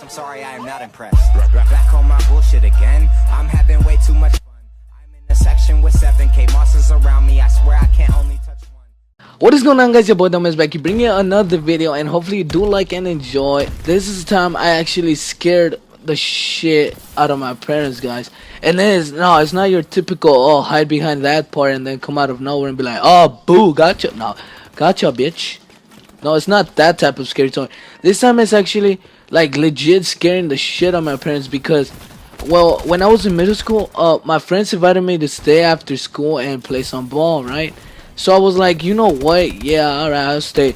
I'm sorry, I am not impressed. Back on my bullshit again. I'm having way too much fun. I'm in a section with 7K monsters around me. I swear I can't only touch one. What is going on, guys? Your boy Delmist back. You bring you another video, and hopefully you do like and enjoy. This is the time I actually scared the shit out of my parents, guys. And then it's not your typical hide behind that part and then come out of nowhere and be like, oh boo, gotcha. No, gotcha, bitch. No, it's not that type of scary story. This time it's actually like legit scaring the shit out of my parents because, well, when I was in middle school, my friends invited me to stay after school and play some ball, right? So I was like, you know what? Yeah, alright, I'll stay.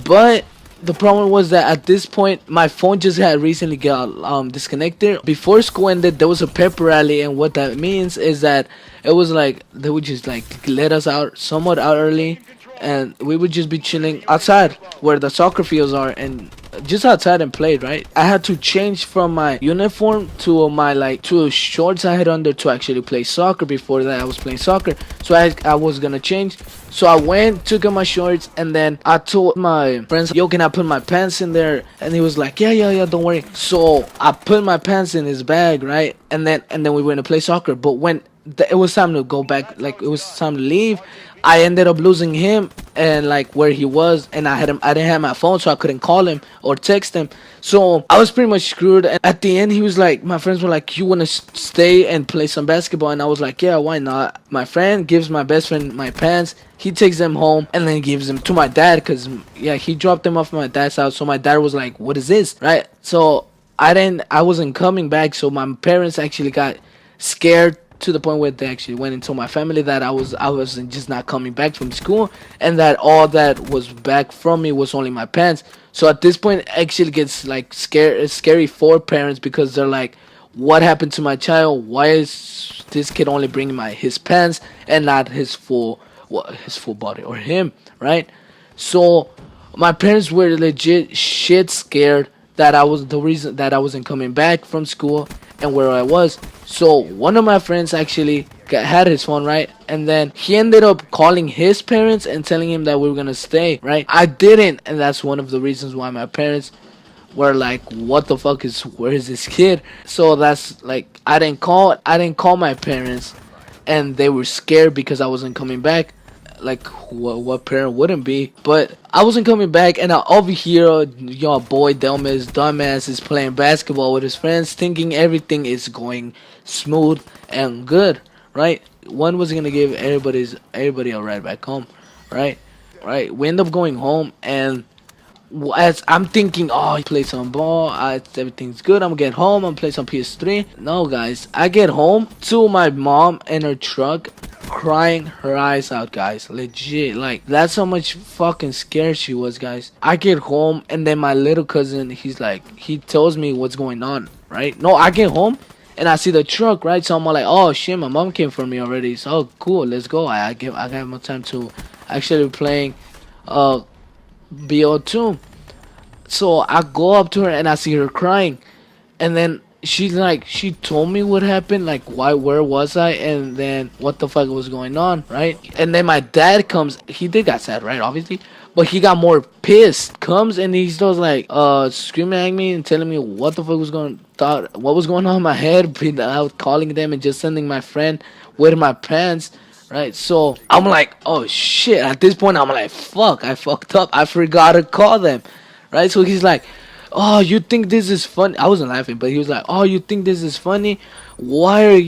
But the problem was that at this point, my phone just had recently got disconnected. Before school ended, there was a pep rally, and what that means is that it was like they would just like let us out somewhat out early, and we would just be chilling outside where the soccer fields are and just outside and played, right? I had to change from my uniform to my to shorts I had under to actually play soccer. Before that I was playing soccer, so I was gonna change. So I went, took off my shorts, and then I told my friends, yo, can I put my pants in there? And he was like, yeah, don't worry. So I put my pants in his bag, right? And then we went to play soccer. But when it was time to go back, like it was time to leave, I ended up losing him and like where he was, and I didn't have my phone, so I couldn't call him or text him. So I was pretty much screwed. And at the end, he was like, my friends were like, you want to stay and play some basketball? And I was like, yeah, why not? My friend gives my best friend my pants. He takes them home and then gives them to my dad because, yeah, he dropped them off at my dad's house. So my dad was like, what is this, right? So I wasn't coming back. So my parents actually got scared to the point where they actually went and told my family that I wasn't just not coming back from school, and that all that was back from me was only my pants. So at this point, it actually gets like scary for parents because they're like, what happened to my child? Why is this kid only bringing his pants and not his full body or him, right? So my parents were legit shit scared that I was the reason that I wasn't coming back from school and where I was. So one of my friends actually had his phone, right? And then he ended up calling his parents and telling him that we were gonna stay, right? I didn't, and that's one of the reasons why my parents were like, what the fuck where is this kid? So that's like, I didn't call my parents, and they were scared because I wasn't coming back. Like what parent wouldn't be? But I wasn't coming back, and over here, your boy Delmist dumbass is playing basketball with his friends, thinking everything is going smooth and good, right? One was gonna give everybody a ride back home, right? We end up going home, and as I'm thinking, oh, play some ball, everything's good, I'm gonna get home, I'm gonna play some PS3. No, guys, I get home to my mom in her truck crying her eyes out, guys. Legit, like, that's how much fucking scared she was, guys. I get home, and then my little cousin, he tells me what's going on, right? No, I get home and I see the truck, right? So I'm like, oh shit, my mom came for me already. So, oh, cool, let's go. I got more time to actually playing BO2. So I go up to her and I see her crying, and then she told me what happened, like where was I, and then what the fuck was going on, right? And then my dad comes. He did got sad, right, obviously, but he got more pissed. Comes and he starts like screaming at me and telling me what the fuck was what was going on in my head. I was calling them and just sending my friend with my pants, right? So I'm like, oh shit. At this point, I'm like, fuck, I fucked up. I forgot to call them, right? So he's like, oh, you think this is funny? I wasn't laughing, but he was like, oh, you think this is funny? What is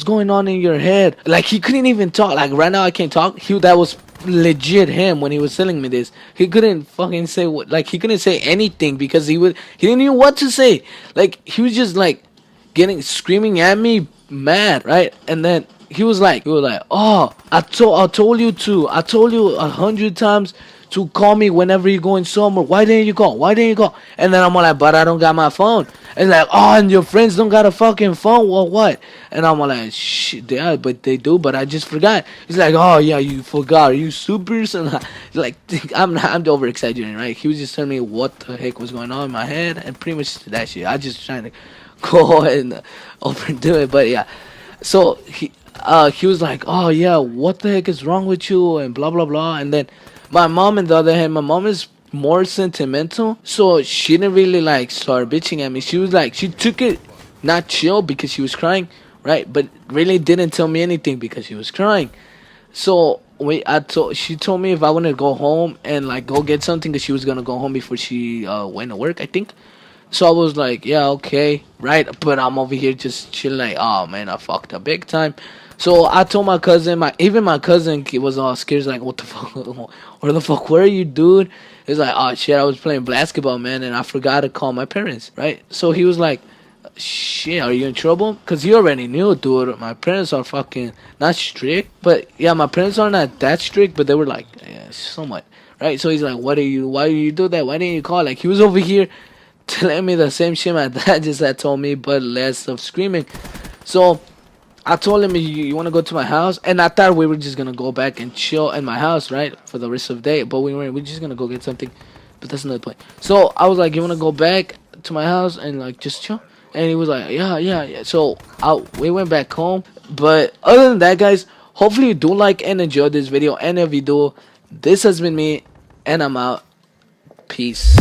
going on in your head? Like, he couldn't even talk. Like, right now I can't talk. That was legit him when he was telling me this. He couldn't fucking say he couldn't say anything because he didn't know what to say. Like, he was just like screaming at me mad, right? And then he was like, oh, I told you 100 times to call me whenever you're going somewhere. Why didn't you call? And then I'm like, but I don't got my phone. And like, oh, and your friends don't got a fucking phone? Well, what? And I'm like, shit, yeah, but they do, but I just forgot. He's like, oh yeah, you forgot. Are you super? So like, I'm over exaggerating, right? He was just telling me what the heck was going on in my head, and pretty much that shit. I just trying to go and overdo it, but yeah. So he was like, oh yeah, what the heck is wrong with you, and blah blah blah. And then my mom, on the other hand, my mom is more sentimental, so she didn't really like start bitching at me. She was like, she took it not chill because she was crying, right? But really didn't tell me anything because she was crying. So she told me if I wanted to go home and like go get something, because she was gonna go home before she went to work, I think. So I was like, yeah, okay, right. But I'm over here just chilling, like, oh man, I fucked up big time. So I told my cousin, my cousin was all scared, like, what the fuck, where the fuck were you, dude? He's like, oh shit, I was playing basketball, man, and I forgot to call my parents, right? So he was like, shit, are you in trouble? Cause he already knew, dude. My parents are fucking not strict, but yeah, my parents are not that strict, but they were like, yeah, somewhat, right? So he's like, why do you do that? Why didn't you call? Like, he was over here telling me the same shit my dad just had told me, but less of screaming. So I told him, you want to go to my house? And I thought we were just going to go back and chill in my house, right? For the rest of the day. But we're just going to go get something. But that's another point. So I was like, you want to go back to my house and like just chill? And he was like, yeah. So we went back home. But other than that, guys, hopefully you do like and enjoy this video. And if you do, this has been me. And I'm out. Peace.